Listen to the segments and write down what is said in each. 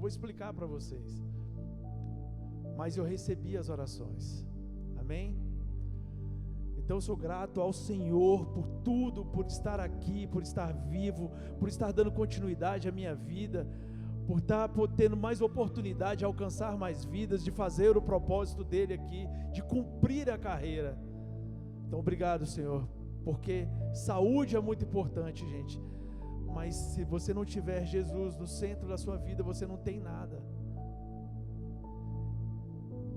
vou explicar para vocês. Mas eu recebi as orações. Amém? Então eu sou grato ao Senhor por tudo, por estar aqui, por estar vivo, por estar dando continuidade à minha vida, por estar tendo mais oportunidade de alcançar mais vidas, de fazer o propósito dele aqui, de cumprir a carreira. Então obrigado, Senhor, porque saúde é muito importante, gente, mas se você não tiver Jesus no centro da sua vida, você não tem nada.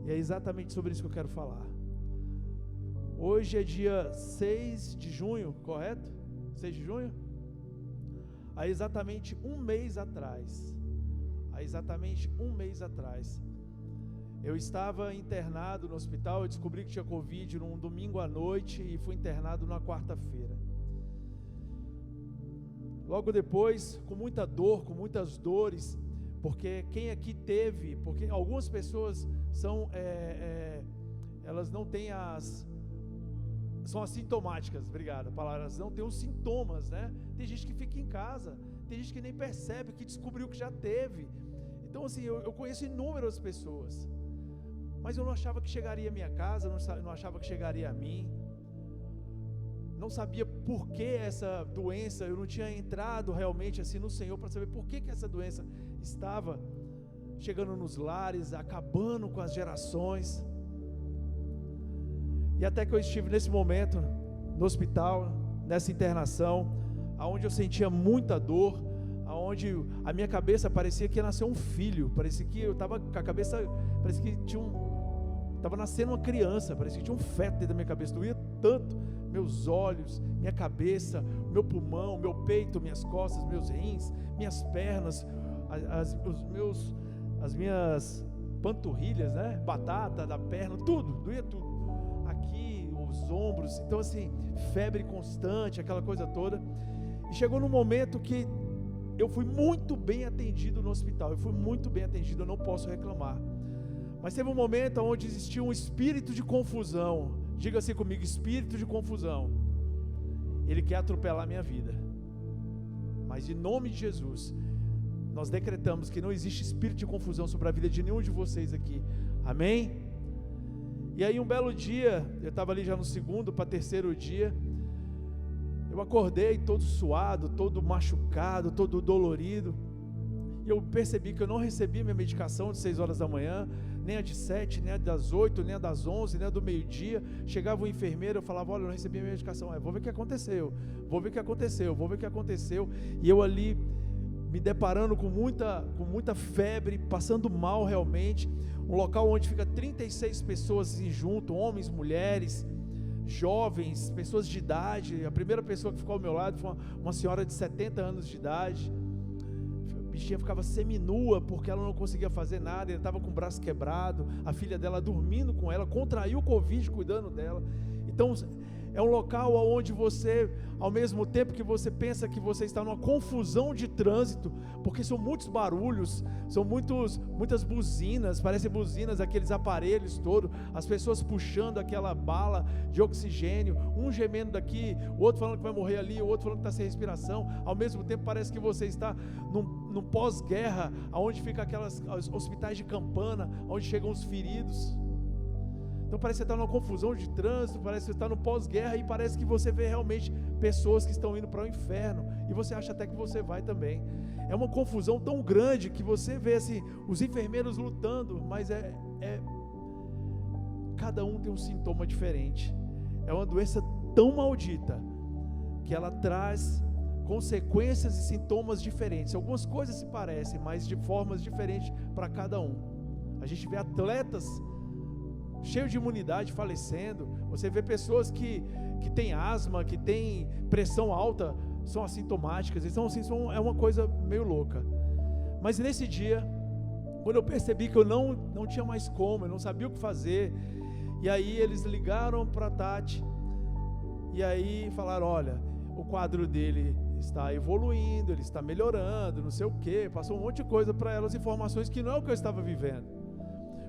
E é exatamente sobre isso que eu quero falar. Hoje é dia 6 de junho, correto? 6 de junho? Há exatamente um mês atrás, eu estava internado no hospital. Eu descobri que tinha Covid num domingo à noite e fui internado na quarta-feira. Logo depois, com muita dor, com muitas dores, porque quem aqui teve, porque algumas pessoas são, elas não têm são assintomáticas, obrigado, a palavra, elas não têm os sintomas, né? Tem gente que fica em casa, tem gente que nem percebe, que descobriu que já teve. Então assim, eu conheço inúmeras pessoas, mas eu não achava que chegaria à minha casa, não achava que chegaria a mim, não sabia por que essa doença, eu não tinha entrado realmente assim no Senhor para saber por que essa doença estava chegando nos lares, acabando com as gerações. E até que eu estive nesse momento no hospital, nessa internação, aonde eu sentia muita dor, aonde a minha cabeça parecia que ia nascer um filho, parecia que eu estava com a cabeça, parecia que estava nascendo uma criança, parecia que tinha um feto dentro da minha cabeça, doía tanto, meus olhos, minha cabeça, meu pulmão, meu peito, minhas costas, meus rins, minhas pernas, as minhas panturrilhas, né, batata da perna, tudo, doía tudo, aqui, os ombros. Então assim, febre constante, aquela coisa toda. E chegou num momento que eu fui muito bem atendido no hospital, eu não posso reclamar. Mas teve um momento onde existia um espírito de confusão. Diga assim comigo: espírito de confusão. Ele quer atropelar a minha vida. Mas em nome de Jesus, nós decretamos que não existe espírito de confusão sobre a vida de nenhum de vocês aqui. Amém? E aí um belo dia, eu estava ali já no segundo para terceiro dia, eu acordei todo suado, todo machucado, todo dolorido, e eu percebi que eu não recebi minha medicação de 6 horas da manhã, nem a de 7, nem a das 8, nem a das 11, nem a do meio-dia. Chegava o enfermeiro, eu falava: olha, eu não recebi minha medicação. Vou ver o que aconteceu, e eu ali, me deparando com muita febre, passando mal realmente, um local onde fica 36 pessoas assim, junto, homens, mulheres, jovens, pessoas de idade. A primeira pessoa que ficou ao meu lado foi uma senhora de 70 anos de idade. A bichinha ficava seminua porque ela não conseguia fazer nada, ela estava com o braço quebrado, a filha dela dormindo com ela, contraiu o Covid cuidando dela. Então é um local onde você, ao mesmo tempo que você pensa que você está numa confusão de trânsito, porque são muitos barulhos, são muitas buzinas, parecem buzinas, aqueles aparelhos todos, as pessoas puxando aquela bala de oxigênio, um gemendo daqui, o outro falando que vai morrer ali, o outro falando que está sem respiração. Ao mesmo tempo parece que você está num pós-guerra, onde ficam aquelas hospitais de campana, onde chegam os feridos. Então parece que você está numa confusão de trânsito, parece que você está no pós-guerra, e parece que você vê realmente pessoas que estão indo para o inferno, e você acha até que você vai também. É uma confusão tão grande que você vê assim, os enfermeiros lutando, mas cada um tem um sintoma diferente. É uma doença tão maldita que ela traz consequências e sintomas diferentes. Algumas coisas se parecem, mas de formas diferentes para cada um. A gente vê atletas cheio de imunidade falecendo, você vê pessoas que têm asma, que têm pressão alta, são assintomáticas. Então assim, é uma coisa meio louca. Mas nesse dia, quando eu percebi que eu não tinha mais como, eu não sabia o que fazer, e aí eles ligaram para a Tati, e aí falaram: olha, o quadro dele está evoluindo, ele está melhorando, não sei o que, passou um monte de coisa para ela, as informações que não é o que eu estava vivendo.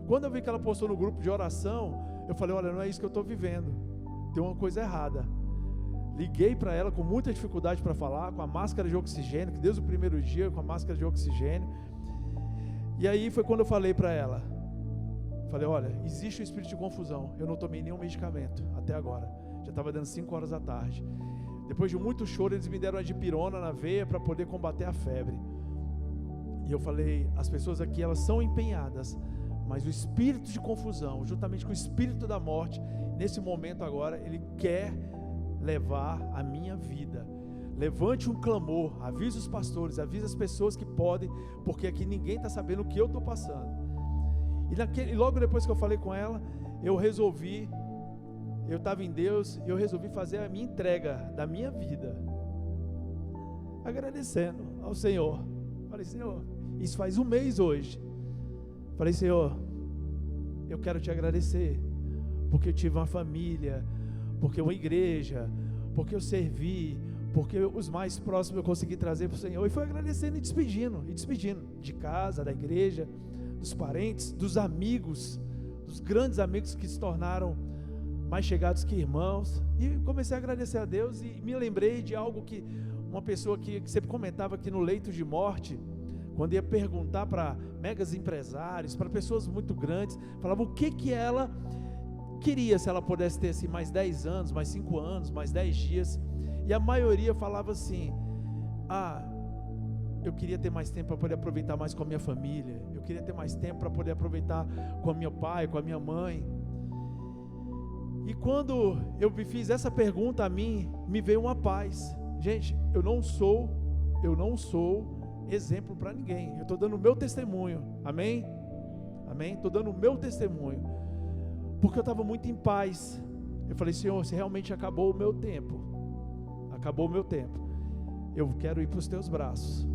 Quando eu vi que ela postou no grupo de oração, eu falei: olha, não é isso que eu estou vivendo, tem uma coisa errada. Liguei para ela com muita dificuldade para falar, com a máscara de oxigênio, que desde o primeiro dia, com a máscara de oxigênio, E aí foi quando eu falei para ela, falei, olha, existe o espírito de confusão, eu não tomei nenhum medicamento até agora, já estava dando 5 horas da tarde, depois de muito choro eles me deram a dipirona na veia para poder combater a febre, e eu falei, as pessoas aqui elas são empenhadas, mas o espírito de confusão, juntamente com o espírito da morte, nesse momento agora, ele quer levar a minha vida. Levante um clamor, avise os pastores, avise as pessoas que podem, porque aqui ninguém está sabendo o que eu estou passando. E logo depois que eu falei com ela, eu estava em Deus, e eu resolvi fazer a minha entrega da minha vida, agradecendo ao Senhor. Falei, Senhor, isso faz um mês hoje. Falei, Senhor, eu quero te agradecer, porque eu tive uma família, porque uma igreja, porque eu servi, porque os mais próximos eu consegui trazer para o Senhor, e foi agradecendo e despedindo, de casa, da igreja, dos parentes, dos amigos, dos grandes amigos que se tornaram mais chegados que irmãos, e comecei a agradecer a Deus, e me lembrei de algo que uma pessoa que sempre comentava aqui no leito de morte, quando ia perguntar para megas empresários, para pessoas muito grandes, falava o que ela queria, se ela pudesse ter assim, mais 10 anos, mais 5 anos, mais 10 dias, e a maioria falava assim, eu queria ter mais tempo para poder aproveitar mais com a minha família, eu queria ter mais tempo para poder aproveitar com o meu pai, com a minha mãe. E quando eu me fiz essa pergunta a mim, me veio uma paz. Gente, eu não sou exemplo para ninguém, eu estou dando o meu testemunho, amém? Amém? Estou dando o meu testemunho, porque eu estava muito em paz. Eu falei, Senhor, se realmente acabou o meu tempo, eu quero ir para os teus braços.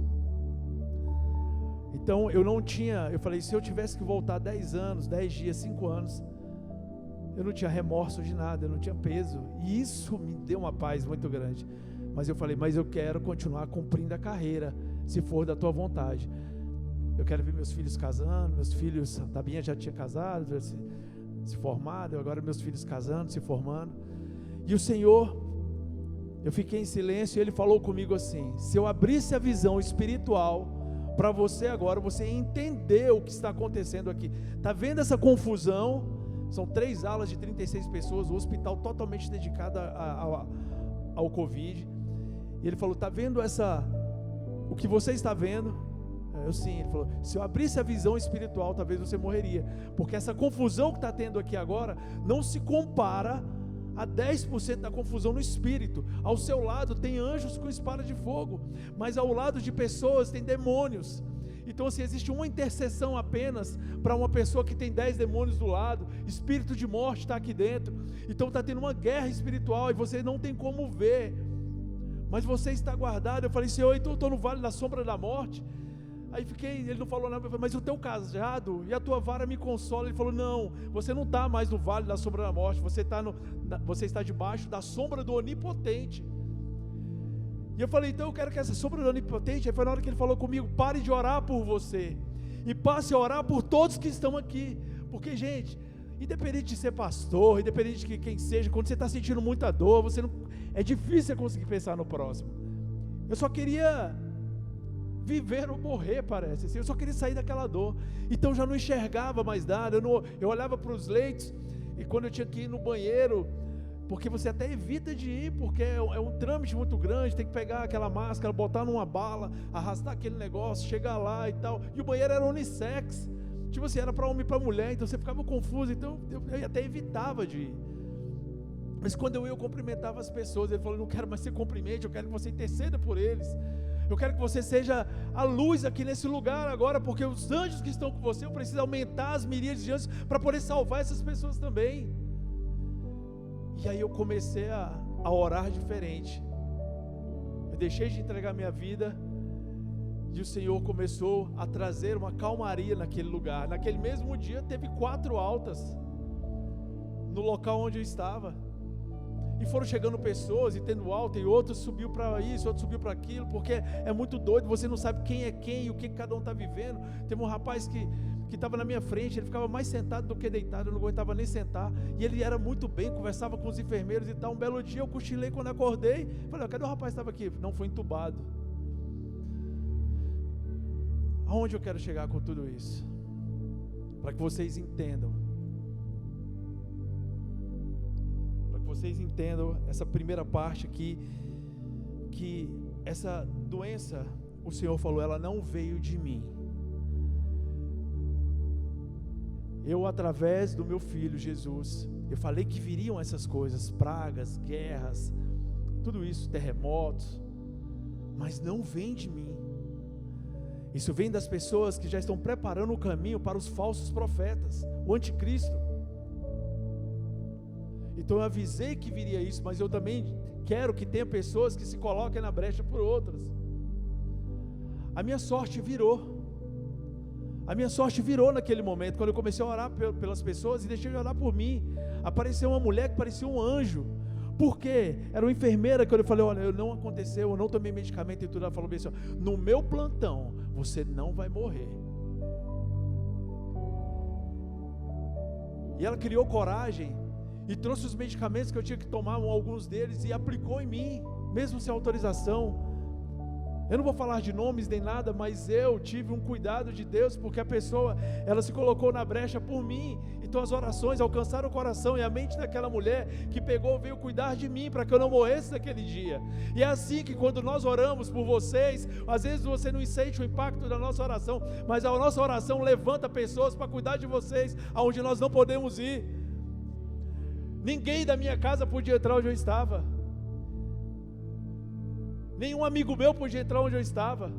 Então eu falei, se eu tivesse que voltar 10 anos, 10 dias, 5 anos, eu não tinha remorso de nada, eu não tinha peso, e isso me deu uma paz muito grande. Mas eu falei, mas eu quero continuar cumprindo a carreira, se for da tua vontade. Eu quero ver meus filhos casando, meus filhos, a Tabinha já tinha casado, já se formado, agora meus filhos casando, se formando. E o Senhor, eu fiquei em silêncio, e Ele falou comigo assim, se eu abrisse a visão espiritual para você agora, você entender o que está acontecendo aqui. Está vendo essa confusão? São 3 alas de 36 pessoas, o hospital totalmente dedicado ao Covid. E Ele falou, está vendo o que você está vendo? Eu sim. Ele falou, se eu abrisse a visão espiritual, talvez você morreria, porque essa confusão que está tendo aqui agora, não se compara a 10% da confusão no espírito. Ao seu lado tem anjos com espada de fogo, mas ao lado de pessoas tem demônios. Então assim, existe uma intercessão apenas para uma pessoa que tem 10 demônios do lado, espírito de morte está aqui dentro. Então está tendo uma guerra espiritual e você não tem como ver, mas você está guardado. Eu falei, Senhor, então eu estou no vale da sombra da morte. Aí ele não falou nada, mas o teu cajado e a tua vara me consola. Ele falou, não, você não está mais no vale da sombra da morte, você está debaixo da sombra do Onipotente. E eu falei, então eu quero que essa sombra do Onipotente, aí foi na hora que ele falou comigo, pare de orar por você, e passe a orar por todos que estão aqui, porque gente, independente de ser pastor, independente de quem seja, quando você está sentindo muita dor, é difícil você conseguir pensar no próximo. Eu só queria viver ou morrer, parece assim. Eu só queria sair daquela dor, então já não enxergava mais nada. Eu olhava para os leitos, e quando eu tinha que ir no banheiro, porque você até evita de ir, porque é um trâmite muito grande, tem que pegar aquela máscara, botar numa bala, arrastar aquele negócio, chegar lá e tal, e o banheiro era unissex, tipo assim, era para homem e para mulher, então você ficava confuso, então eu até evitava de ir. Mas quando eu cumprimentava as pessoas, ele falou, não quero mais ser cumprimente, eu quero que você interceda por eles, eu quero que você seja a luz aqui nesse lugar agora, porque os anjos que estão com você, eu preciso aumentar as miríades de anjos para poder salvar essas pessoas também. E aí eu comecei a orar diferente, eu deixei de entregar minha vida, e o Senhor começou a trazer uma calmaria naquele lugar. Naquele mesmo dia teve 4 altas no local onde eu estava, e foram chegando pessoas e tendo alta, e outros subiu para isso, outros subiu para aquilo, porque é muito doido, você não sabe quem é quem e o que cada um está vivendo. Teve um rapaz que estava na minha frente, ele ficava mais sentado do que deitado, eu não aguentava nem sentar, e ele era muito bem, conversava com os enfermeiros e tal. Um belo dia eu cochilei, quando acordei, falei, cadê o rapaz que estava aqui? Não, foi entubado. Aonde eu quero chegar com tudo isso? Para que vocês entendam. Para que vocês entendam essa primeira parte aqui, que essa doença, o Senhor falou, ela não veio de mim. Eu, através do meu Filho Jesus, eu falei que viriam essas coisas, pragas, guerras, tudo isso, terremotos, mas não vem de mim. Isso vem das pessoas que já estão preparando o caminho para os falsos profetas, o anticristo. Então eu avisei que viria isso, mas eu também quero que tenha pessoas que se coloquem na brecha por outras. A minha sorte virou. A minha sorte virou naquele momento, quando eu comecei a orar pelas pessoas e deixei de orar por mim. Apareceu uma mulher que parecia um anjo. Por quê? Era uma enfermeira, que eu falei, olha, não aconteceu, eu não tomei medicamento e tudo. Ela falou bem assim, no meu plantão, você não vai morrer. E ela criou coragem e trouxe os medicamentos que eu tinha que tomar, alguns deles, e aplicou em mim, mesmo sem autorização. Eu não vou falar de nomes nem nada, mas eu tive um cuidado de Deus, porque a pessoa, ela se colocou na brecha por mim. Então as orações alcançaram o coração e a mente daquela mulher que pegou, veio cuidar de mim, para que eu não morresse naquele dia. E é assim que quando nós oramos por vocês, às vezes você não sente o impacto da nossa oração, mas a nossa oração levanta pessoas para cuidar de vocês, aonde nós não podemos ir. Ninguém da minha casa podia entrar onde eu estava. Nenhum amigo meu podia entrar onde eu estava.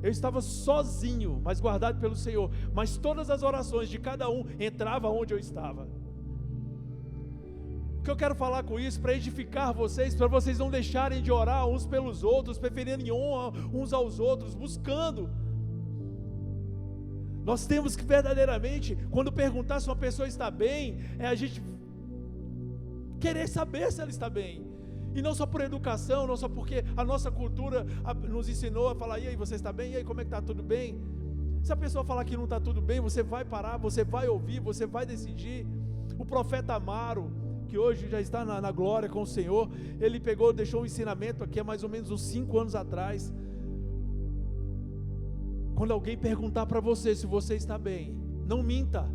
Eu estava sozinho, mas guardado pelo Senhor. Mas todas as orações de cada um entravam onde eu estava. O que eu quero falar com isso? Para edificar vocês, para vocês não deixarem de orar uns pelos outros, preferirem honra uns aos outros, buscando. Nós temos que verdadeiramente, quando perguntar se uma pessoa está bem, a gente querer saber se ela está bem. E não só por educação, não só porque a nossa cultura nos ensinou a falar, e aí, você está bem? E aí, como é que está? Tudo bem? Se a pessoa falar que não está tudo bem, você vai parar, você vai ouvir, você vai decidir. O profeta Amaro, que hoje já está na glória com o Senhor, ele deixou um ensinamento aqui há mais ou menos uns 5 anos atrás. Quando alguém perguntar para você se você está bem, não minta.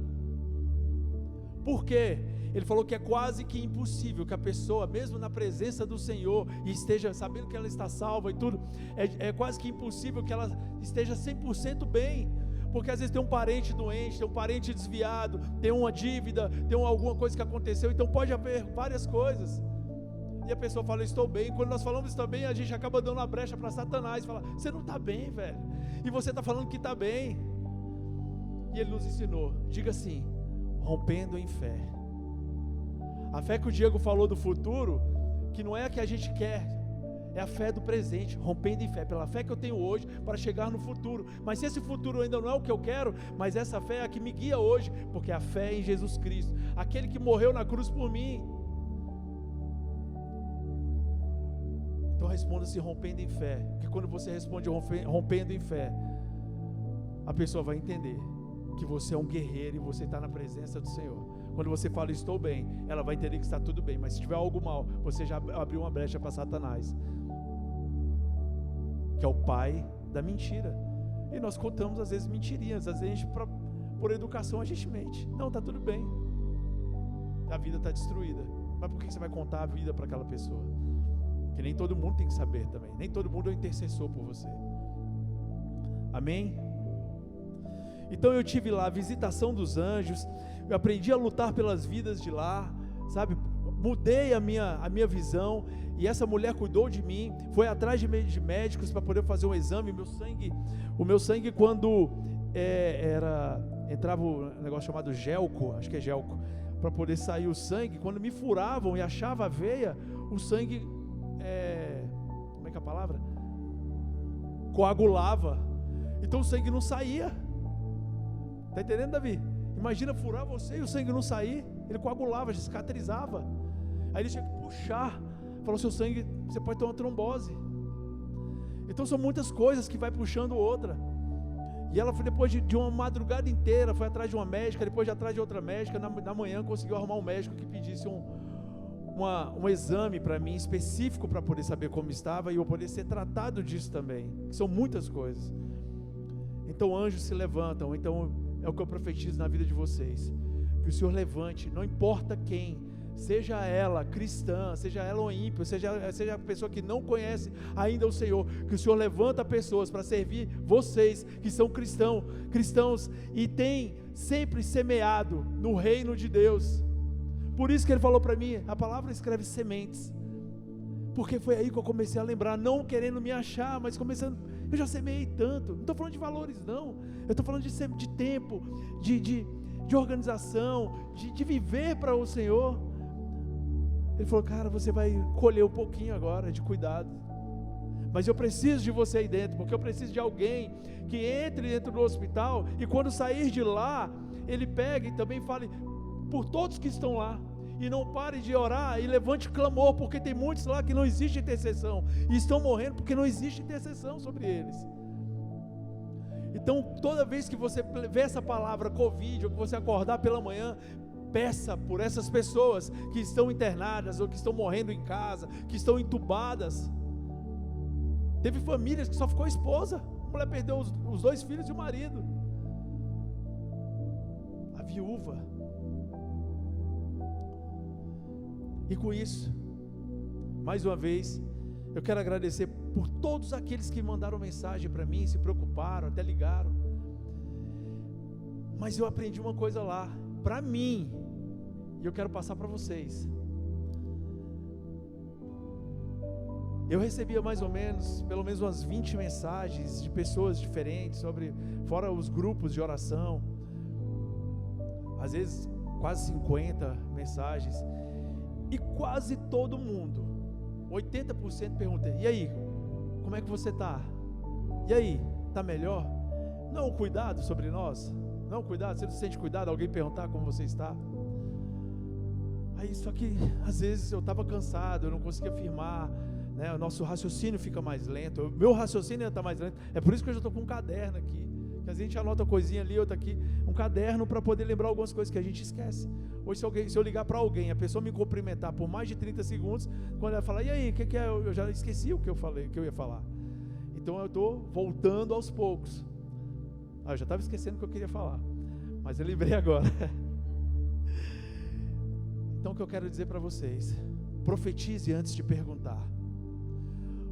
Por quê? Ele falou que é quase que impossível que a pessoa, mesmo na presença do Senhor, e esteja sabendo que ela está salva e tudo, é quase que impossível que ela esteja 100% bem, porque às vezes tem um parente doente, tem um parente desviado, tem uma dívida, tem alguma coisa que aconteceu, então pode haver várias coisas, e a pessoa fala, estou bem. Quando nós falamos estou bem, a gente acaba dando uma brecha para Satanás, fala, você não está bem, velho, e você está falando que está bem. E ele nos ensinou, diga assim, rompendo em fé. A fé que o Diego falou do futuro, que não é a que a gente quer, é a fé do presente, rompendo em fé, pela fé que eu tenho hoje, para chegar no futuro. Mas se esse futuro ainda não é o que eu quero, mas essa fé é a que me guia hoje, porque a fé é em Jesus Cristo, aquele que morreu na cruz por mim. Então responda-se rompendo em fé, porque quando você responde rompendo em fé, a pessoa vai entender que você é um guerreiro e você está na presença do Senhor. Quando você fala estou bem, ela vai entender que está tudo bem, mas se tiver algo mal, você já abriu uma brecha para Satanás, que é o pai da mentira. E nós contamos às vezes mentirinhas, às vezes por educação a gente mente. Não, está tudo bem, a vida está destruída. Mas por que você vai contar a vida para aquela pessoa? Porque nem todo mundo tem que saber também, nem todo mundo é um intercessor por você. Amém? Então eu tive lá a visitação dos anjos, eu aprendi a lutar pelas vidas de lá, sabe, mudei a minha visão, e essa mulher cuidou de mim, foi atrás de médicos para poder fazer um exame. O meu sangue quando entrava um negócio chamado gelco, acho que é gelco, para poder sair o sangue, quando me furavam e achava a veia, o sangue, como é que é a palavra? Coagulava, então o sangue não saía. Está entendendo, Davi? Imagina furar você e o sangue não sair. Ele coagulava, cicatrizava. Aí ele tinha que puxar. Falou, seu sangue, você pode ter uma trombose. Então são muitas coisas que vai puxando outra. E ela foi, depois de uma madrugada inteira, foi atrás de uma médica, depois de atrás de outra médica. Na manhã conseguiu arrumar um médico que pedisse um exame para mim, específico, para poder saber como estava e eu poder ser tratado disso também. São muitas coisas. então anjos se levantam, então é o que eu profetizo na vida de vocês, que o Senhor levante, não importa quem, seja ela cristã, seja ela ímpio, seja a pessoa que não conhece ainda o Senhor, que o Senhor levanta pessoas para servir vocês, que são cristãos e têm sempre semeado no reino de Deus. Por isso que ele falou para mim, a palavra escreve sementes, porque foi aí que eu comecei a lembrar, não querendo me achar, mas começando, eu já semeei tanto, não estou falando de valores não, eu estou falando de tempo, de organização, de viver para o Senhor. Ele falou, cara, você vai colher um pouquinho agora de cuidado, mas eu preciso de você aí dentro, porque eu preciso de alguém que entre dentro do hospital, e quando sair de lá, ele pegue e também fale por todos que estão lá, e não pare de orar, e levante clamor, porque tem muitos lá que não existe intercessão, e estão morrendo porque não existe intercessão sobre eles. Então toda vez que você vê essa palavra Covid, ou que você acordar pela manhã, peça por essas pessoas que estão internadas, ou que estão morrendo em casa, que estão entubadas. Teve famílias que só ficou a esposa, a mulher perdeu os 2 filhos e o marido, a viúva. E com isso, mais uma vez, eu quero agradecer por todos aqueles que mandaram mensagem para mim, se preocuparam, até ligaram. Mas eu aprendi uma coisa lá, para mim, e eu quero passar para vocês. Eu recebia mais ou menos, pelo menos umas 20 mensagens de pessoas diferentes, fora os grupos de oração, às vezes quase 50 mensagens, e quase todo mundo, 80% pergunta, e aí, como é que você está? E aí, está melhor? Não, cuidado sobre nós, não, cuidado, você não sente cuidado, alguém perguntar como você está? Aí, só que às vezes eu estava cansado, eu não conseguia afirmar, né? O nosso raciocínio fica mais lento, o meu raciocínio está mais lento, é por isso que eu já estou com um caderno aqui, que a gente anota uma coisinha ali, outra aqui, um caderno para poder lembrar algumas coisas que a gente esquece. Hoje se eu ligar para alguém, a pessoa me cumprimentar por mais de 30 segundos, quando ela falar, e aí, o que é? Eu já esqueci o que eu ia falar. Então eu estou voltando aos poucos. Eu já estava esquecendo o que eu queria falar, mas eu lembrei agora. Então o que eu quero dizer para vocês, profetize antes de perguntar.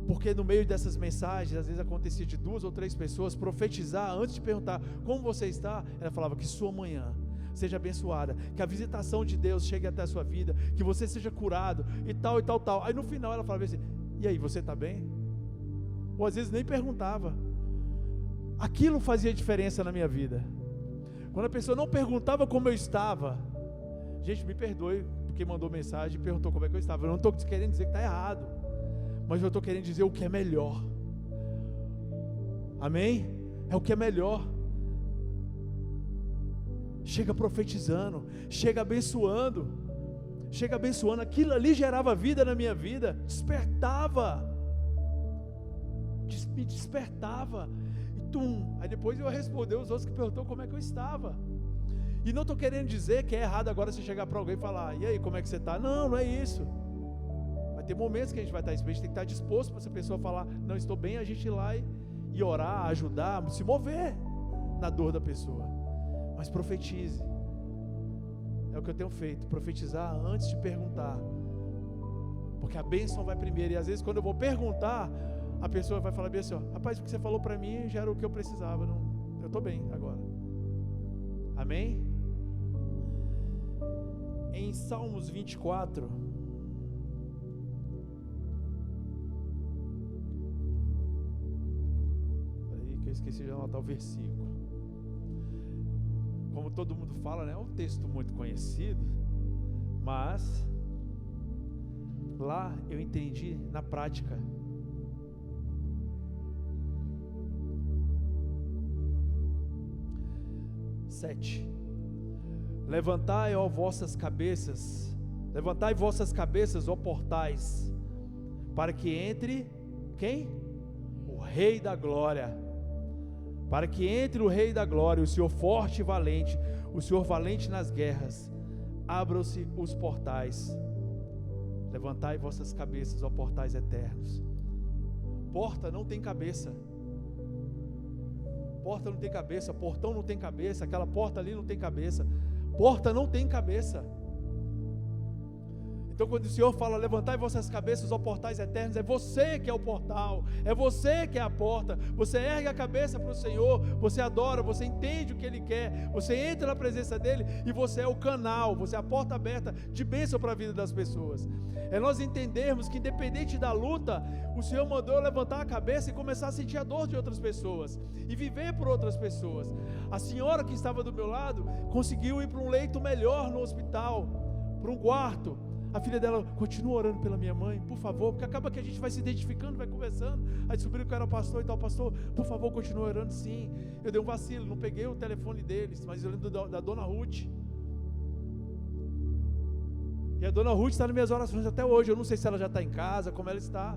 Porque no meio dessas mensagens, às vezes acontecia de 2 ou 3 pessoas profetizar antes de perguntar como você está. Ela falava que sua manhã seja abençoada, que a visitação de Deus chegue até a sua vida, que você seja curado e tal e tal tal. Aí no final ela falava assim, e aí, você está bem? Ou às vezes nem perguntava. Aquilo fazia diferença na minha vida. Quando a pessoa não perguntava como eu estava, gente, me perdoe porque mandou mensagem e perguntou como é que eu estava, eu não estou querendo dizer que está errado, mas eu estou querendo dizer o que é melhor. Amém? É o que é melhor. Chega profetizando, chega abençoando, aquilo ali gerava vida na minha vida, me despertava, e aí depois eu respondi os outros que perguntou como é que eu estava. E não estou querendo dizer que é errado agora você chegar para alguém e falar, e aí, como é que você está? Não, não é isso. Vai ter momentos que a gente vai estar a gente tem que estar disposto para essa pessoa falar, não estou bem, a gente ir lá e orar, ajudar, se mover na dor da pessoa. Mas profetize. É o que eu tenho feito, profetizar antes de perguntar, porque a bênção vai primeiro. E às vezes quando eu vou perguntar, a pessoa vai falar bem assim, ó, rapaz, o que você falou para mim já era o que eu precisava, eu estou bem agora. Amém? Em Salmos 24, aí que eu esqueci de anotar o versículo. Como todo mundo fala, né? É um texto muito conhecido, mas lá eu entendi na prática. Levantai, ó vossas cabeças, levantai vossas cabeças, ó portais, para que entre, quem? O Rei da Glória. Para que entre o Rei da Glória, o Senhor forte e valente, o Senhor valente nas guerras. Abram-se os portais. Levantai vossas cabeças, ó portais eternos. Porta não tem cabeça. porta não tem cabeça, portão não tem cabeça, aquela porta ali não tem cabeça, porta não tem cabeça. Então quando o Senhor fala, levantai vossas cabeças, ó portais eternos, é você que é o portal, é você que é a porta. Você ergue a cabeça para o Senhor, você adora, você entende o que Ele quer, você entra na presença dEle e você é o canal, você é a porta aberta de bênção para a vida das pessoas. É nós entendermos que independente da luta, o Senhor mandou eu levantar a cabeça e começar a sentir a dor de outras pessoas e viver por outras pessoas. A senhora que estava do meu lado conseguiu ir para um leito melhor no hospital, para um quarto. A filha dela, continua orando pela minha mãe, por favor, porque acaba que a gente vai se identificando, vai conversando. Aí descobriu que eu era pastor e tal, pastor, por favor, continua orando. Sim, eu dei um vacilo, não peguei o telefone deles, mas eu lembro da dona Ruth. E a dona Ruth está nas minhas orações até hoje. Eu não sei se ela já está em casa, como ela está.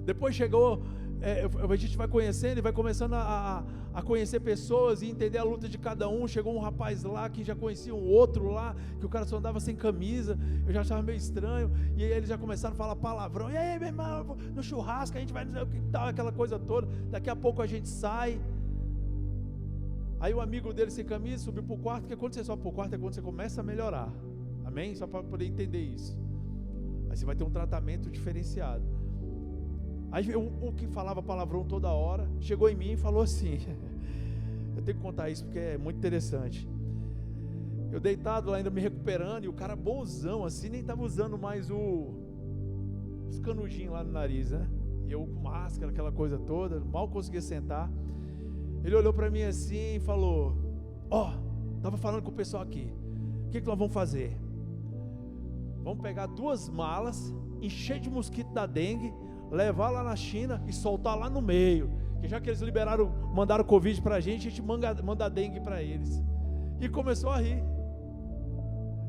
Depois chegou, a gente vai conhecendo e vai começando a conhecer pessoas e entender a luta de cada um. Chegou um rapaz lá que já conhecia um outro lá, que o cara só andava sem camisa, eu já achava meio estranho, e aí eles já começaram a falar palavrão, e aí meu irmão, no churrasco a gente vai dizer o que tal, aquela coisa toda, daqui a pouco a gente sai. Aí o amigo dele sem camisa subiu para o quarto, porque quando você sobe para o quarto é quando você começa a melhorar, amém? Só para poder entender isso, aí você vai ter um tratamento diferenciado. Aí o que falava palavrão toda hora, chegou em mim e falou assim, eu tenho que contar isso porque é muito interessante. Eu deitado lá ainda me recuperando, e o cara bonzão assim, nem estava usando mais os canudinhos lá no nariz, né? E eu com máscara, aquela coisa toda, mal conseguia sentar. Ele olhou para mim assim e falou, estava falando com o pessoal aqui, o que nós vamos fazer? Vamos pegar 2 malas, encher de mosquito da dengue, levar lá na China e soltar lá no meio, que já que eles mandaram Covid pra gente, a gente manda dengue para eles. E começou a rir.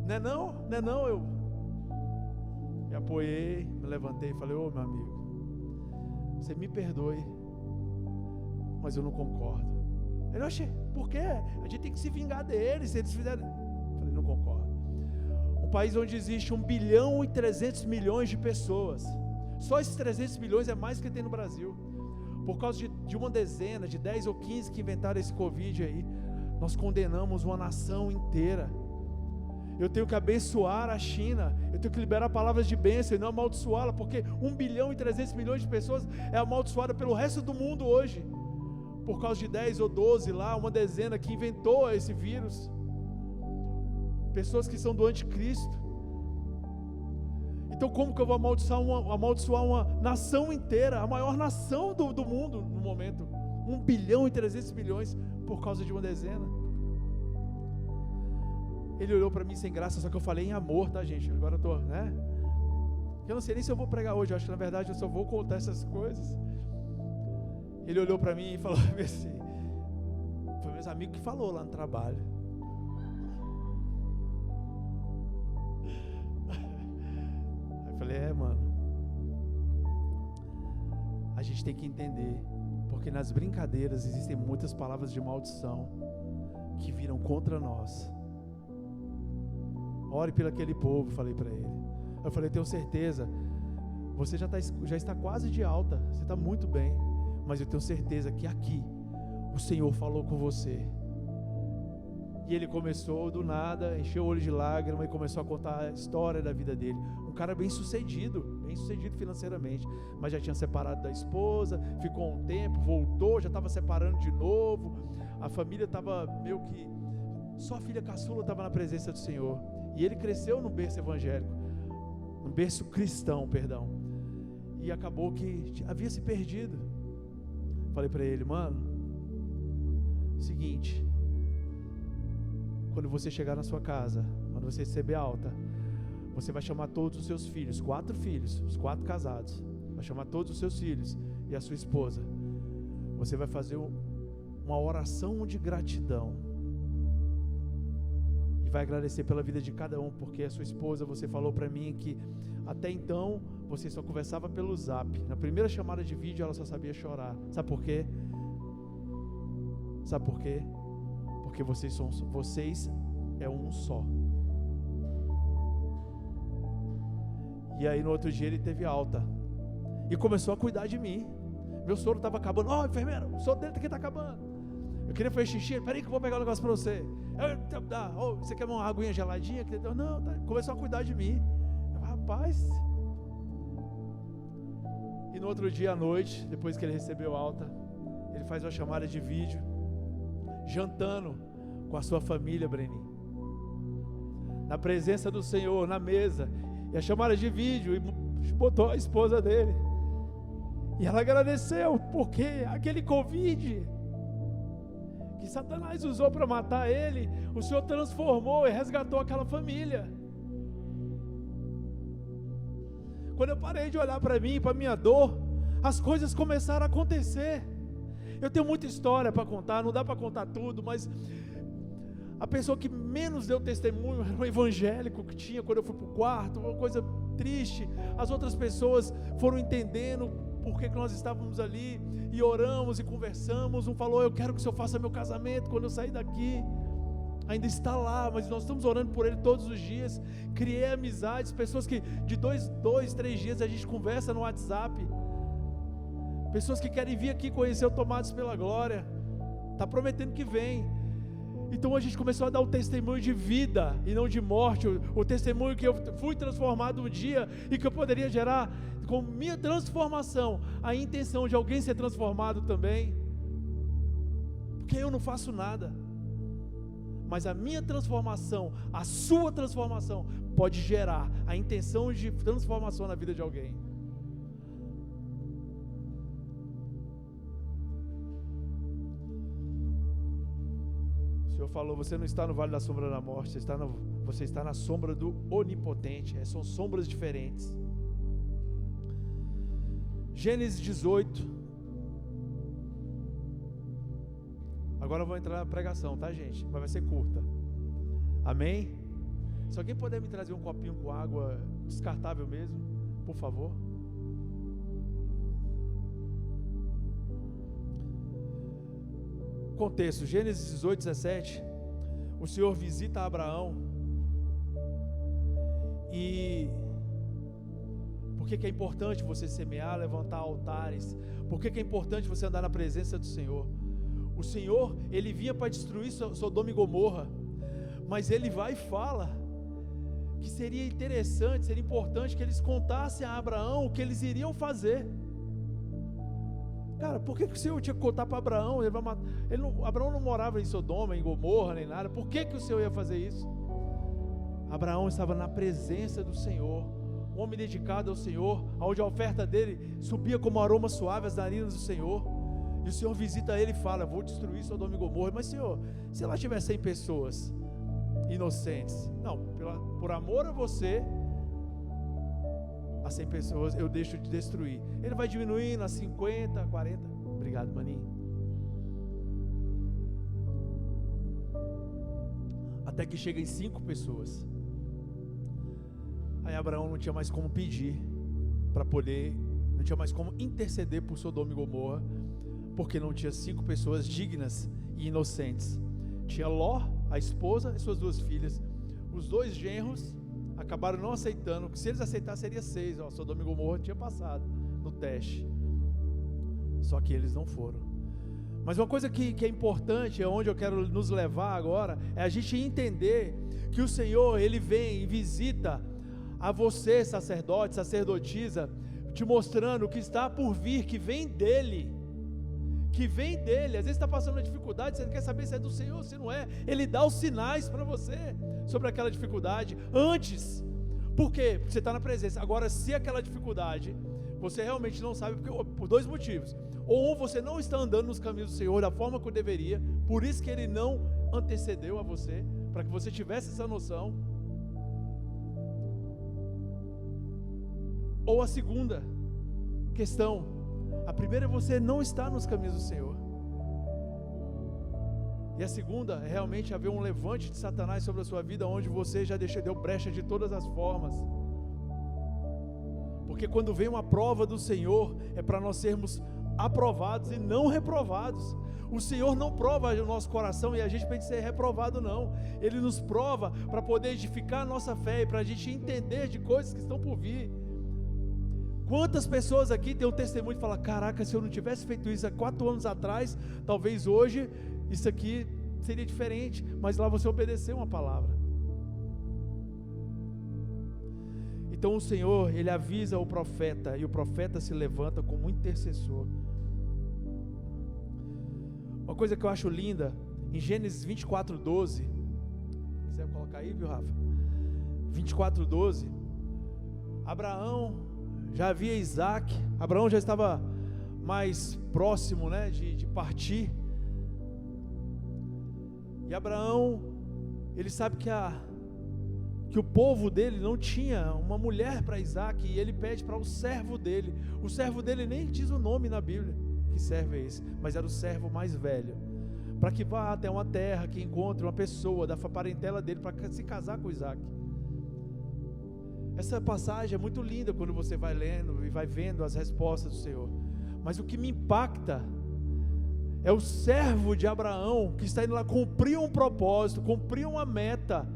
Não é não, eu me apoiei, me levantei e falei, meu amigo, você me perdoe, mas eu não concordo. Ele, oxe, por quê? A gente tem que se vingar deles, se eles fizerem. Eu falei, não concordo. Um país onde existe 1,3 bilhão de pessoas, só esses 300 milhões é mais que tem no Brasil. Por causa de uma dezena, de 10 ou 15 que inventaram esse Covid aí, nós condenamos uma nação inteira. Eu tenho que abençoar a China, eu tenho que liberar palavras de bênção e não amaldiçoá-la, porque 1,3 bilhão de pessoas é amaldiçoada pelo resto do mundo hoje, por causa de 10 ou 12 lá, uma dezena que inventou esse vírus, pessoas que são do anticristo. Então como que eu vou amaldiçoar uma nação inteira, a maior nação do mundo no momento, 1,3 bilhão por causa de uma dezena? Ele olhou para mim sem graça, só que eu falei em amor, tá gente? Agora eu tô, né? Eu não sei nem se eu vou pregar hoje, eu acho que na verdade eu só vou contar essas coisas. Ele olhou para mim e falou assim, foi meus amigos que falou lá no trabalho. Eu falei, mano, a gente tem que entender, porque nas brincadeiras existem muitas palavras de maldição que viram contra nós. Ore pelo aquele povo, falei para ele. Eu falei, tenho certeza, você já está quase de alta, você está muito bem, mas eu tenho certeza que aqui o Senhor falou com você. E ele começou do nada, encheu o olho de lágrima e começou a contar a história da vida dele. Um cara bem sucedido financeiramente, mas já tinha separado da esposa, ficou um tempo, voltou, já estava separando de novo. A família estava meio que, só a filha caçula estava na presença do Senhor. E ele cresceu no berço evangélico, no berço cristão, perdão. E acabou que havia se perdido. Falei para ele, mano, seguinte, quando você chegar na sua casa, quando você receber alta, você vai chamar todos os seus filhos, 4 filhos, os 4 casados, vai chamar todos os seus filhos e a sua esposa. Você vai fazer uma oração de gratidão e vai agradecer pela vida de cada um, porque a sua esposa, você falou para mim que até então você só conversava pelo zap. Na primeira chamada de vídeo ela só sabia chorar. Sabe por quê? Sabe por quê? Porque vocês é um só. E aí no outro dia ele teve alta e começou a cuidar de mim. Meu soro estava acabando. Enfermeira, o soro dele aqui está acabando. Eu queria fazer xixi. Peraí que eu vou pegar um negócio para você. Você quer uma aguinha geladinha? Não, tá. Começou a cuidar de mim. Rapaz. E no outro dia à noite, depois que ele recebeu alta, ele faz uma chamada de vídeo, jantando com a sua família, Breninho, na presença do Senhor, na mesa, e a chamada de vídeo, e botou a esposa dele, e ela agradeceu, porque aquele Covid que Satanás usou para matar ele, o Senhor transformou e resgatou aquela família. Quando eu parei de olhar para mim, para minha dor, as coisas começaram a acontecer. Eu tenho muita história para contar, não dá para contar tudo, mas a pessoa que menos deu testemunho era um evangélico que tinha quando eu fui para o quarto, uma coisa triste. As outras pessoas foram entendendo por que nós estávamos ali, e oramos e conversamos. Um falou: eu quero que o Senhor faça meu casamento quando eu sair daqui. Ainda está lá, mas nós estamos orando por ele todos os dias. Criei amizades, pessoas que de 3 dias a gente conversa no WhatsApp, pessoas que querem vir aqui conhecer o Tomados pela Glória, está prometendo que vem. Então a gente começou a dar o testemunho de vida e não de morte, o testemunho que eu fui transformado um dia, e que eu poderia gerar com minha transformação a intenção de alguém ser transformado também, porque eu não faço nada, mas a minha transformação, a sua transformação pode gerar a intenção de transformação na vida de alguém. O Senhor falou: você não está no vale da sombra da morte, você está na sombra do onipotente. São sombras diferentes. Gênesis 18. Agora eu vou entrar na pregação, tá, gente? Mas vai ser curta. Amém? Se alguém puder me trazer um copinho com água descartável mesmo, por favor. Contexto: Gênesis 18, 17. O Senhor visita Abraão. E por que é importante você semear, levantar altares? Por que é importante você andar na presença do Senhor? O Senhor, Ele vinha para destruir Sodoma e Gomorra, mas Ele vai e fala que seria interessante, seria importante que eles contassem a Abraão o que eles iriam fazer. Cara, por que o Senhor tinha que contar para Abraão? Abraão não morava em Sodoma, em Gomorra, nem nada. Por que o Senhor ia fazer isso? Abraão estava na presença do Senhor, um homem dedicado ao Senhor, onde a oferta dele subia como aroma suave às narinas do Senhor. E o Senhor visita ele e fala: vou destruir Sodoma e Gomorra. Mas Senhor, se lá tiver 100 pessoas inocentes, não, por amor a você, as 100 pessoas eu deixo de destruir. Ele vai diminuindo a 50, 40. Obrigado, maninho. Até que chega em 5 pessoas. Aí Abraão não tinha mais como pedir para poder, não tinha mais como interceder por Sodoma e Gomorra, porque não tinha 5 pessoas dignas e inocentes. Tinha Ló, a esposa e suas 2 filhas. Os 2 genros acabaram não aceitando, que se eles aceitassem seria 6. Sodoma e Gomorra tinha passado no teste, só que eles não foram. Mas uma coisa que é importante, é onde eu quero nos levar agora, é a gente entender que o Senhor, Ele vem e visita a você, sacerdote, sacerdotisa, te mostrando o que está por vir, que vem dEle. Às vezes está passando uma dificuldade, você quer saber se é do Senhor, se não é. Ele dá os sinais para você sobre aquela dificuldade antes. Por quê? Porque você está na presença. Agora, se aquela dificuldade você realmente não sabe, por 2 motivos: ou você não está andando nos caminhos do Senhor da forma que eu deveria, por isso que Ele não antecedeu a você, para que você tivesse essa noção. Ou a segunda questão: a primeira é você não estar nos caminhos do Senhor, e a segunda é realmente haver um levante de Satanás sobre a sua vida, onde você já deu brecha de todas as formas. Porque quando vem uma prova do Senhor, é para nós sermos aprovados e não reprovados. O Senhor não prova o nosso coração e a gente pode ser reprovado, não. Ele nos prova para poder edificar a nossa fé e para a gente entender de coisas que estão por vir. Quantas pessoas aqui têm um testemunho de falar: caraca, se eu não tivesse feito isso há 4 anos atrás, talvez hoje isso aqui seria diferente, mas lá você obedeceu uma palavra. Então o Senhor, Ele avisa o profeta, e o profeta se levanta como intercessor. Uma coisa que eu acho linda, em Gênesis 24:12, quiser colocar aí, viu, Rafa? 24:12, Abraão já havia Isaac, Abraão já estava mais próximo, né, de partir, e Abraão, ele sabe que o povo dele não tinha uma mulher para Isaac, e ele pede para o servo dele nem diz o nome na Bíblia, que servo é esse, mas era o servo mais velho, para que vá até uma terra, que encontre uma pessoa da parentela dele, para se casar com Isaac. Essa passagem é muito linda quando você vai lendo e vai vendo as respostas do Senhor, mas o que me impacta é o servo de Abraão, que está indo lá cumprir um propósito, cumprir uma meta,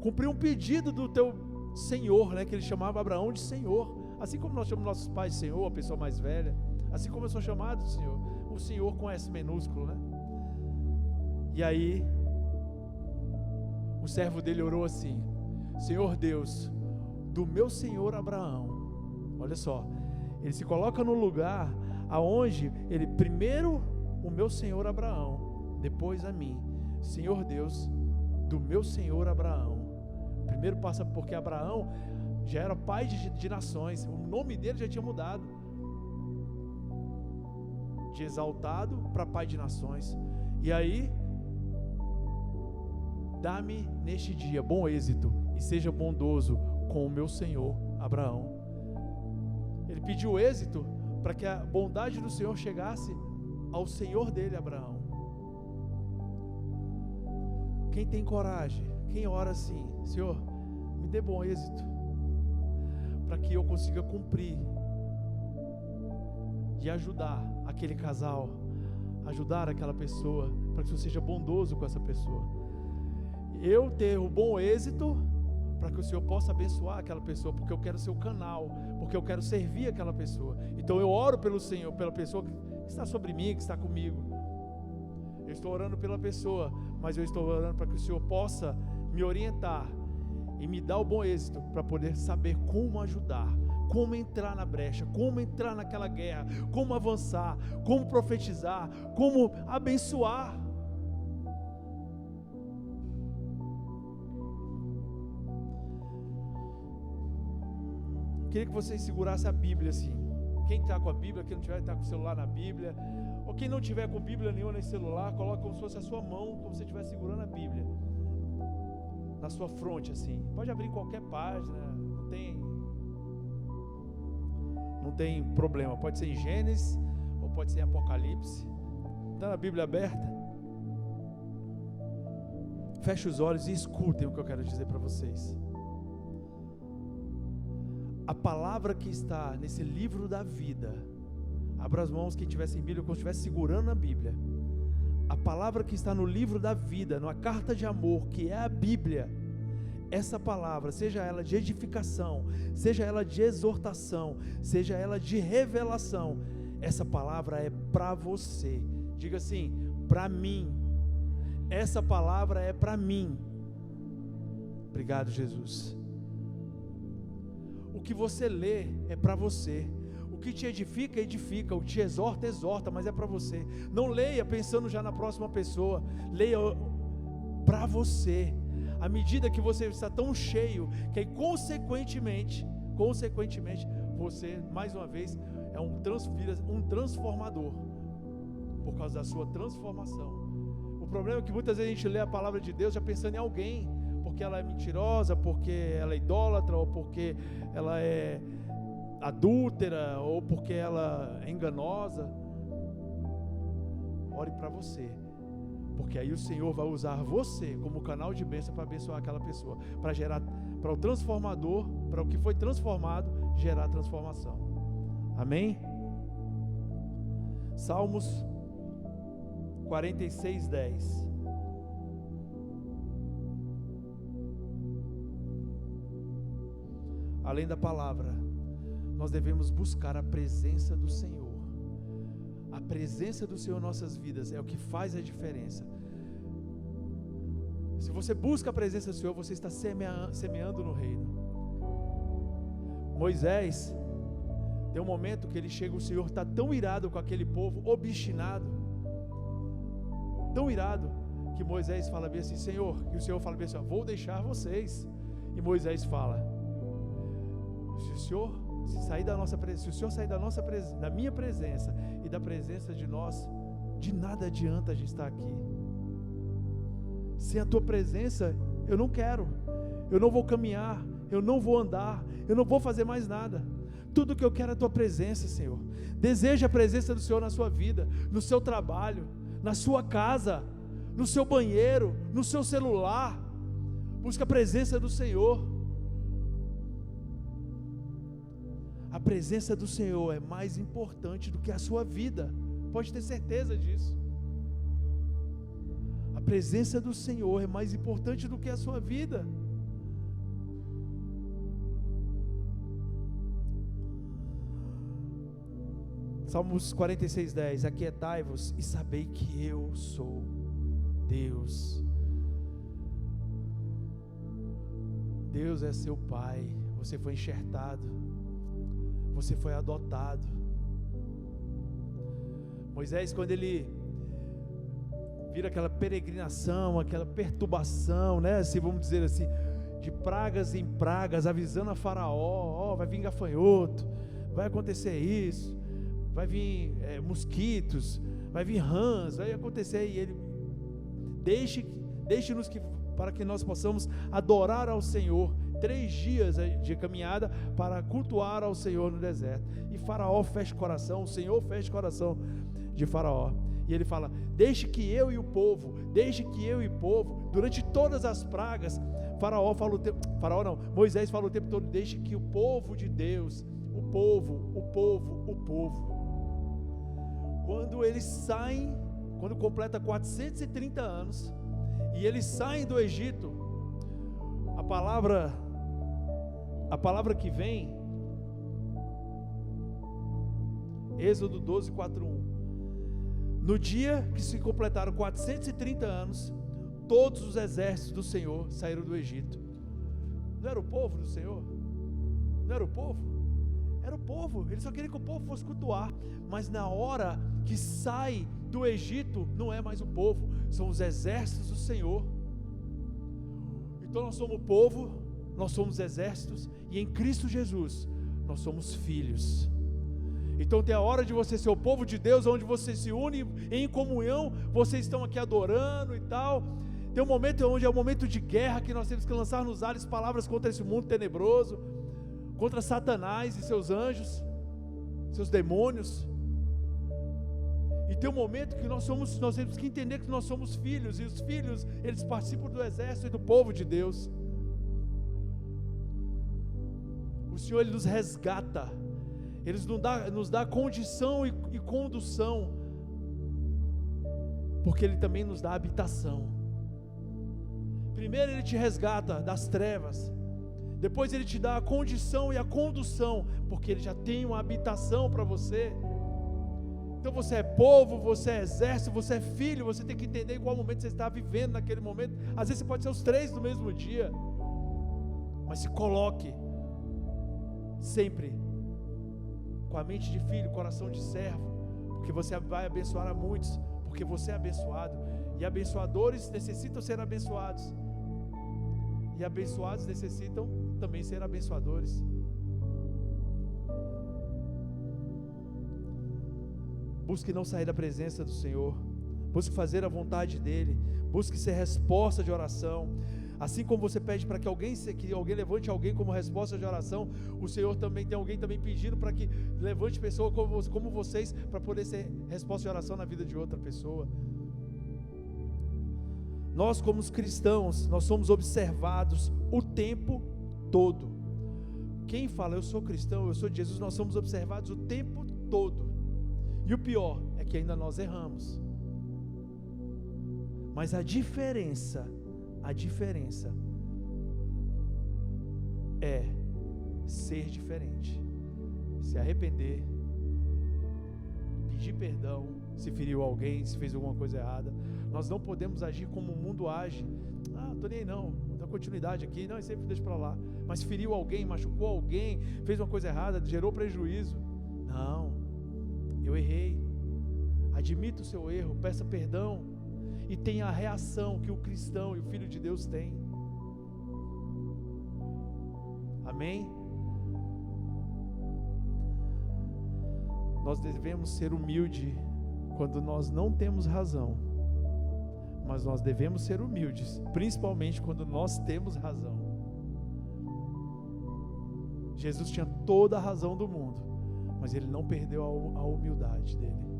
cumprir um pedido do teu Senhor, né, que ele chamava Abraão de Senhor, assim como nós chamamos nossos pais de Senhor, a pessoa mais velha, assim como eu sou chamado de Senhor, o Senhor com S minúsculo, né? E aí o servo dele orou assim: Senhor Deus, do meu senhor Abraão. Olha só, ele se coloca no lugar aonde ele, primeiro o meu senhor Abraão, depois a mim. Senhor Deus, do meu senhor Abraão. Primeiro passa porque Abraão já era pai de nações, o nome dele já tinha mudado, de exaltado para pai de nações. E aí, dá-me neste dia bom êxito e seja bondoso com o meu senhor Abraão. Ele pediu êxito para que a bondade do Senhor chegasse ao senhor dele, Abraão. Quem tem coragem, quem ora assim: Senhor, me dê bom êxito, para que eu consiga cumprir e ajudar aquele casal, ajudar aquela pessoa, para que o Senhor seja bondoso com essa pessoa. Eu ter o bom êxito, para que o Senhor possa abençoar aquela pessoa, porque eu quero ser o canal, porque eu quero servir aquela pessoa. Então eu oro pelo Senhor, pela pessoa que está sobre mim, que está comigo. Eu estou orando pela pessoa, mas eu estou orando para que o Senhor possa me orientar e me dar o bom êxito, para poder saber como ajudar, como entrar na brecha, como entrar naquela guerra, como avançar, como profetizar, como abençoar. Queria que vocês segurassem a Bíblia assim. Quem está com a Bíblia, quem não tiver, está com o celular na Bíblia, ou quem não tiver com Bíblia nenhuma nem celular, coloca como se fosse a sua mão, como se você estivesse segurando a Bíblia na sua fronte assim. Pode abrir qualquer página, não tem problema. Pode ser em Gênesis ou pode ser em Apocalipse. Está na Bíblia aberta? Feche os olhos e escutem o que eu quero dizer para vocês. A palavra que está nesse livro da vida, abra as mãos quem estiver sem Bíblia, como se estivesse segurando a Bíblia. A palavra que está no livro da vida, numa carta de amor, que é a Bíblia, essa palavra, seja ela de edificação, seja ela de exortação, seja ela de revelação, essa palavra é para você. Diga assim: para mim. Essa palavra é para mim. Obrigado, Jesus. O que você lê é para você. O que te edifica, edifica. O que te exorta, exorta, mas é para você. Não leia pensando já na próxima pessoa. Leia para você. À medida que você está tão cheio, que aí consequentemente, você, mais uma vez, é um transformador, por causa da sua transformação. O problema é que muitas vezes a gente lê a palavra de Deus já pensando em alguém, porque ela é mentirosa, porque ela é idólatra, ou porque ela é adúltera, ou porque ela é enganosa. Ore para você, porque aí o Senhor vai usar você como canal de bênção para abençoar aquela pessoa, para gerar, para o transformador, para o que foi transformado, gerar transformação. Amém? Salmos 46:10. Além da palavra, nós devemos buscar a presença do Senhor. A presença do Senhor em nossas vidas é o que faz a diferença. Se você busca a presença do Senhor, você está semeando no reino. Moisés, tem um momento que ele chega, o Senhor está tão irado com aquele povo, obstinado, tão irado, que Moisés fala bem assim, Senhor, e o Senhor fala bem assim, vou deixar vocês. E Moisés fala, se o Senhor sair da nossa presença, se o Senhor sair da minha presença e da presença de nós, de nada adianta a gente estar aqui. Sem a tua presença, eu não quero, eu não vou caminhar, eu não vou andar, eu não vou fazer mais nada. Tudo que eu quero é a tua presença, Senhor. Deseja a presença do Senhor na sua vida, no seu trabalho, na sua casa, no seu banheiro, no seu celular. Busca a presença do Senhor. A presença do Senhor é mais importante do que a sua vida, pode ter certeza disso. A presença do Senhor é mais importante do que a sua vida. Salmos 46:10, aquietai-vos e sabei que eu sou Deus. Deus é seu Pai, você foi enxertado, você foi adotado. Moisés, quando ele vira aquela peregrinação, aquela perturbação, né, assim, vamos dizer assim, de pragas em pragas, avisando a Faraó, vai vir gafanhoto, vai acontecer isso, vai vir mosquitos, vai vir rãs, vai acontecer, e ele deixe-nos para que nós possamos adorar ao Senhor, 3 dias de caminhada para cultuar ao Senhor no deserto. E Faraó fecha o coração, o Senhor fecha o coração de Faraó, e ele fala, durante todas as pragas, Moisés fala o tempo todo, deixe que o povo de Deus, o povo, quando eles saem, quando completa 430 anos, e eles saem do Egito, a palavra que vem, Êxodo 12, 4:1, no dia que se completaram 430 anos, todos os exércitos do Senhor saíram do Egito. Não era o povo do Senhor? Não era o povo? Era o povo, ele só queria que o povo fosse cultuar, mas na hora que sai do Egito, não é mais o povo, são os exércitos do Senhor. Então nós somos o povo, nós somos exércitos, e em Cristo Jesus, nós somos filhos. Então tem a hora de você ser o povo de Deus, onde você se une em comunhão, vocês estão aqui adorando e tal. Tem um momento onde é um momento de guerra, que nós temos que lançar nos ares palavras contra esse mundo tenebroso, contra Satanás e seus anjos, seus demônios. E tem um momento que nós temos que entender que nós somos filhos, e os filhos, eles participam do exército e do povo de Deus. O Senhor, Ele nos resgata, Ele nos dá condição e condução, porque Ele também nos dá habitação. Primeiro Ele te resgata das trevas, depois Ele te dá a condição e a condução, porque Ele já tem uma habitação para você. Então você é povo, você é exército, você é filho, você tem que entender em qual momento você está vivendo naquele momento. Às vezes você pode ser os 3 no mesmo dia, mas se coloque sempre com a mente de filho, coração de servo, porque você vai abençoar a muitos, porque você é abençoado, e abençoadores necessitam ser abençoados, e abençoados necessitam também ser abençoadores. Busque não sair da presença do Senhor, busque fazer a vontade dEle, busque ser resposta de oração. Assim como você pede para que alguém levante alguém como resposta de oração, o Senhor também tem alguém também pedindo para que levante pessoa como vocês, para poder ser resposta de oração na vida de outra pessoa. Nós como cristãos, nós somos observados o tempo todo. Quem fala eu sou cristão, eu sou de Jesus, nós somos observados o tempo todo. E o pior é que ainda nós erramos. Mas a diferença é ser diferente. se arrepender, pedir perdão, se feriu alguém, se fez alguma coisa errada. Nós não podemos agir como o mundo age. Tô nem aí não, vou dar continuidade aqui, não, sempre deixa para lá. Mas feriu alguém, machucou alguém, fez uma coisa errada, gerou prejuízo. Não, eu errei. Admita o seu erro, peça perdão e tenha a reação que o cristão e o Filho de Deus tem. Amém? Nós devemos ser humildes quando nós não temos razão, mas nós devemos ser humildes, principalmente quando nós temos razão. Jesus tinha toda a razão do mundo, mas ele não perdeu a humildade dele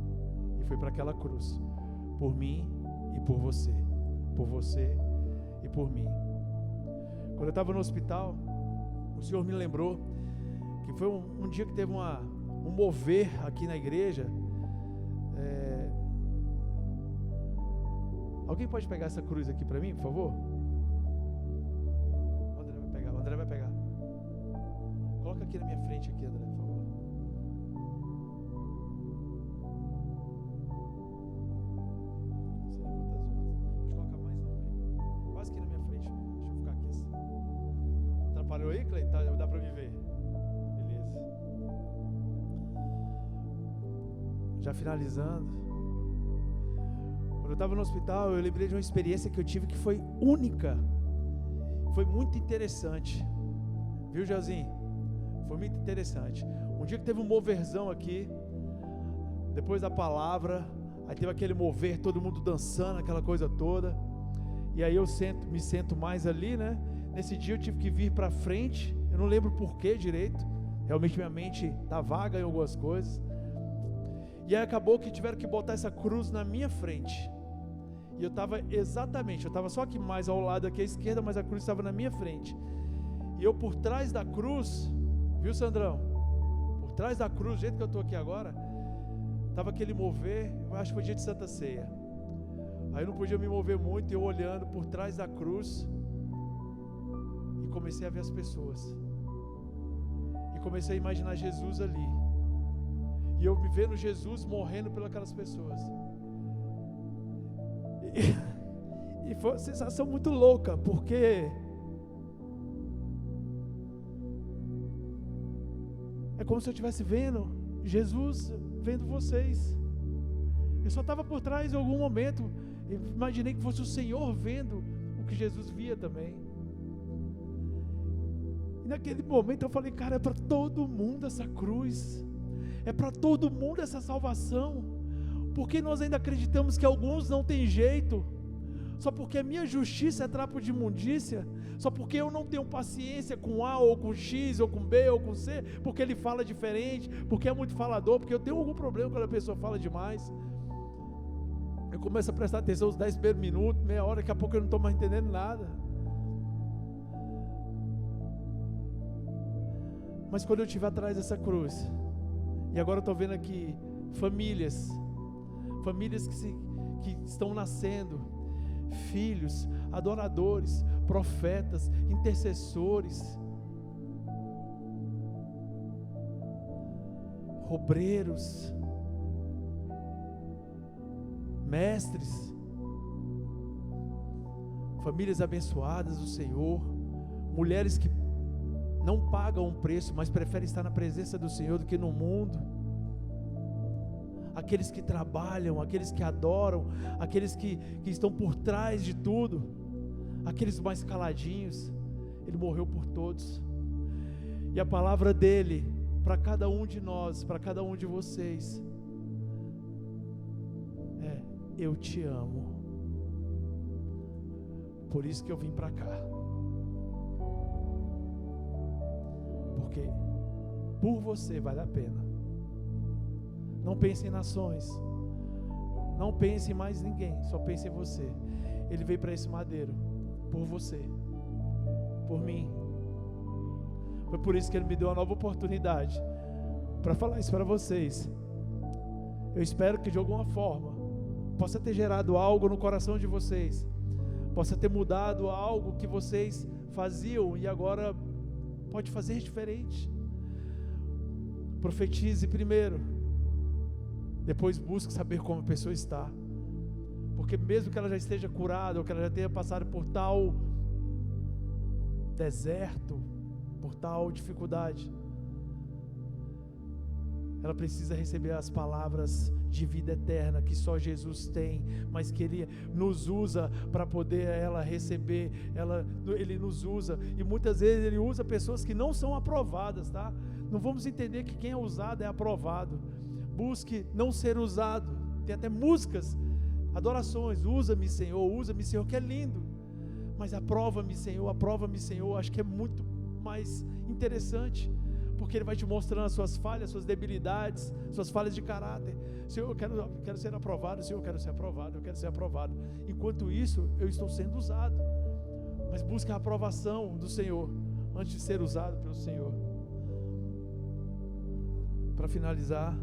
e foi para aquela cruz, por mim e por você e por mim. Quando eu estava no hospital, o Senhor me lembrou que foi um dia que teve um mover aqui na igreja. Alguém pode pegar essa cruz aqui para mim, por favor? O André vai pegar. Coloca aqui na minha frente aqui, André, por favor. Não sei nem quantas horas. Pode colocar mais não, quase aqui na minha frente. Deixa eu ficar aqui assim. Atrapalhou aí, Cleiton? Dá para me ver. Beleza. Já finalizando. Quando eu estava no hospital, eu lembrei de uma experiência que eu tive que foi única. Foi muito interessante. Viu, Joãozinho? Foi muito interessante. Um dia que teve um moverzão aqui, depois da palavra, aí teve aquele mover, todo mundo dançando, aquela coisa toda. E aí eu me sento mais ali, né? Nesse dia eu tive que vir para frente. Eu não lembro por que direito. Realmente minha mente está vaga em algumas coisas. E aí acabou que tiveram que botar essa cruz na minha frente. E eu estava só aqui mais ao lado aqui à esquerda, mas a cruz estava na minha frente. E eu por trás da cruz, viu, Sandrão? Por trás da cruz, do jeito que eu estou aqui agora, estava aquele mover, eu acho que foi dia de Santa Ceia. Aí eu não podia me mover muito, e eu olhando por trás da cruz, e comecei a ver as pessoas. E comecei a imaginar Jesus ali. E eu me vendo Jesus morrendo pelas aquelas pessoas. E foi uma sensação muito louca, porque é como se eu estivesse vendo Jesus vendo vocês. Eu só estava por trás em algum momento, imaginei que fosse o Senhor vendo o que Jesus via também. E naquele momento eu falei, cara, é para todo mundo essa cruz. É para todo mundo essa salvação. Porque nós ainda acreditamos que alguns não tem jeito, só porque a minha justiça é trapo de imundícia, só porque eu não tenho paciência com A ou com X ou com B ou com C, porque ele fala diferente, porque é muito falador, porque eu tenho algum problema quando a pessoa fala demais. Eu começo a prestar atenção os 10 primeiros minutos, meia hora, daqui a pouco eu não estou mais entendendo nada. Mas quando eu estiver atrás dessa cruz, e agora eu estou vendo aqui famílias que estão nascendo, filhos, adoradores, profetas, intercessores, obreiros, mestres, famílias abençoadas do Senhor, mulheres que não pagam um preço, mas preferem estar na presença do Senhor do que no mundo. Aqueles que trabalham, aqueles que adoram, aqueles que estão por trás de tudo, aqueles mais caladinhos. Ele morreu por todos. E a palavra dele para cada um de nós, para cada um de vocês, é: eu te amo. Por isso que eu vim para cá. Porque por você vale a pena. Não pense em nações, não pense em mais ninguém, só pense em você. Ele veio para esse madeiro por você, por mim. Foi por isso que ele me deu uma nova oportunidade para falar isso para vocês. Eu espero que de alguma forma possa ter gerado algo no coração de vocês, possa ter mudado algo que vocês faziam e agora pode fazer diferente. Profetize primeiro, depois busque saber como a pessoa está, porque mesmo que ela já esteja curada, ou que ela já tenha passado por tal deserto, por tal dificuldade, ela precisa receber as palavras de vida eterna que só Jesus tem, mas que Ele nos usa para poder ela receber. Ele nos usa, e muitas vezes Ele usa pessoas que não são aprovadas, tá? Não vamos entender que quem é usado é aprovado. Busque não ser usado. Tem até músicas, adorações, usa-me Senhor, que é lindo, mas aprova-me Senhor, acho que é muito mais interessante, porque Ele vai te mostrando as suas falhas, suas debilidades, suas falhas de caráter. Senhor, eu quero ser aprovado, Senhor, eu quero ser aprovado. Enquanto isso, eu estou sendo usado, mas busque a aprovação do Senhor, antes de ser usado pelo Senhor. Para finalizar,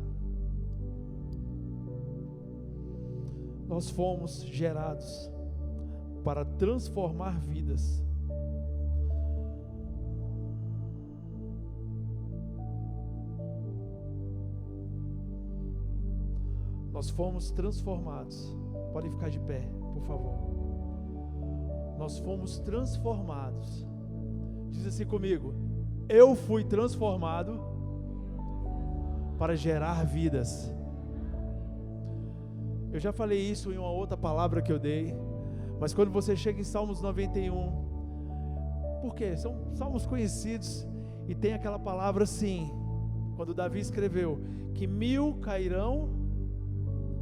nós fomos gerados para transformar vidas. Nós fomos transformados. Podem ficar de pé, por favor. Nós fomos transformados. Diz assim comigo: eu fui transformado para gerar vidas. Eu já falei isso em uma outra palavra que eu dei, mas quando você chega em Salmos 91, por quê? São salmos conhecidos, e tem aquela palavra assim, quando Davi escreveu, que 1000 cairão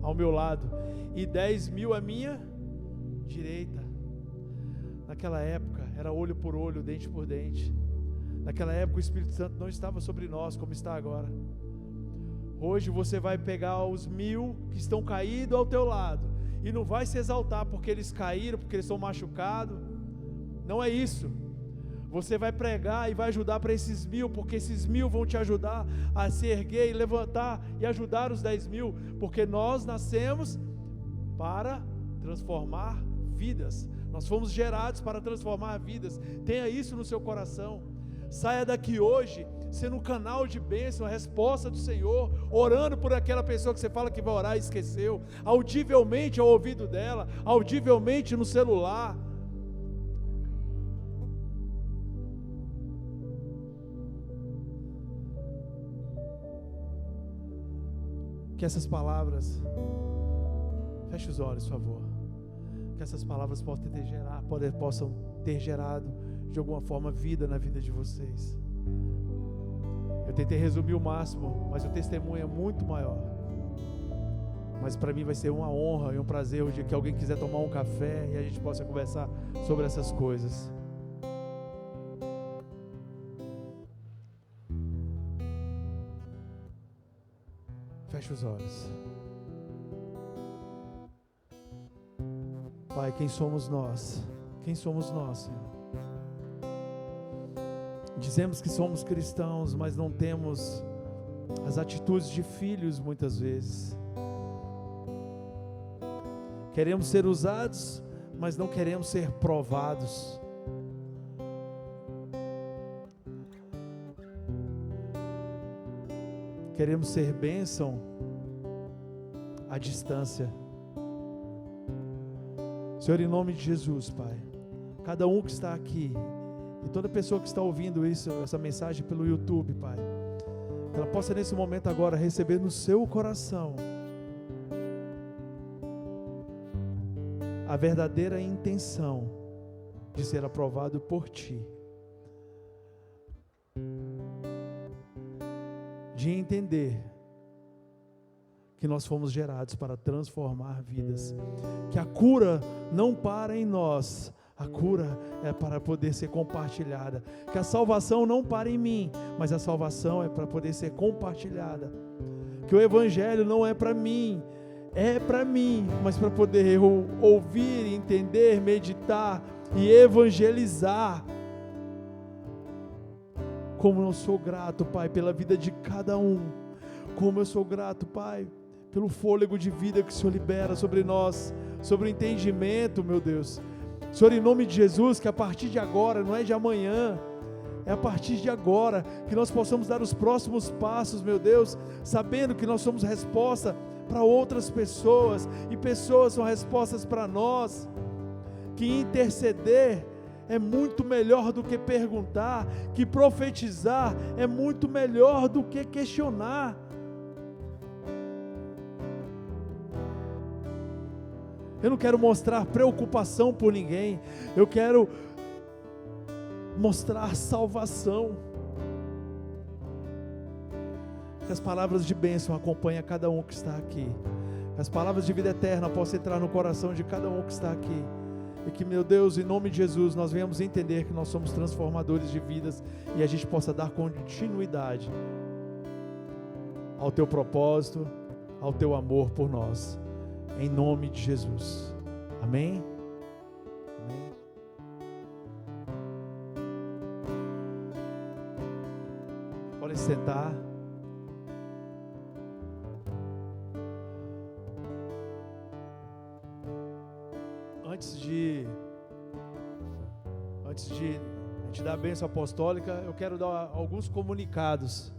ao meu lado, e 10.000 à minha direita. Naquela época, era olho por olho, dente por dente. Naquela época o Espírito Santo não estava sobre nós, como está agora. Hoje você vai pegar os 1000 que estão caídos ao teu lado, e não vai se exaltar porque eles caíram, porque eles estão machucados. Não é isso. Você vai pregar e vai ajudar para esses 1000, porque esses 1000 vão te ajudar a se erguer e levantar e ajudar os 10.000, porque nós nascemos para transformar vidas. Nós fomos gerados para transformar vidas. Tenha isso no seu coração. Saia daqui hoje sendo um canal de bênção, a resposta do Senhor, orando por aquela pessoa que você fala que vai orar e esqueceu, audivelmente ao ouvido dela, audivelmente no celular. Que essas palavras, feche os olhos, por favor, que essas palavras possam ter gerado de alguma forma vida na vida de vocês. Eu tentei resumir o máximo, mas o testemunho é muito maior. Mas para mim vai ser uma honra e um prazer o dia que alguém quiser tomar um café e a gente possa conversar sobre essas coisas. Feche os olhos. Pai, quem somos nós? Quem somos nós, Senhor? Dizemos que somos cristãos, mas não temos as atitudes de filhos muitas vezes. Queremos ser usados, mas não queremos ser provados. Queremos ser bênção à distância. Senhor, em nome de Jesus, Pai, cada um que está aqui e toda pessoa que está ouvindo essa mensagem pelo YouTube, Pai, que ela possa nesse momento agora receber no seu coração a verdadeira intenção de ser aprovado por Ti, de entender que nós fomos gerados para transformar vidas, que a cura não para em nós, a cura é para poder ser compartilhada, que a salvação não para em mim, mas a salvação é para poder ser compartilhada, que o Evangelho não é para mim, é para mim, mas para poder eu ouvir, entender, meditar e evangelizar. Como eu sou grato, Pai, pela vida de cada um, como eu sou grato, Pai, pelo fôlego de vida que o Senhor libera sobre nós, sobre o entendimento, meu Deus. Senhor, em nome de Jesus, que a partir de agora, não é de amanhã, É a partir de agora que nós possamos dar os próximos passos, meu Deus, sabendo que nós somos resposta para outras pessoas, e pessoas são respostas para nós, que interceder é muito melhor do que perguntar, que profetizar é muito melhor do que questionar. Eu não quero mostrar preocupação por ninguém, eu quero mostrar salvação. Que as palavras de bênção acompanhem a cada um que está aqui, que as palavras de vida eterna possam entrar no coração de cada um que está aqui, e que, meu Deus, em nome de Jesus, nós venhamos entender que nós somos transformadores de vidas, e a gente possa dar continuidade ao Teu propósito, ao Teu amor por nós, em nome de Jesus, amém? Amém. Podem sentar. Antes de a gente dar a bênção apostólica, eu quero dar alguns comunicados.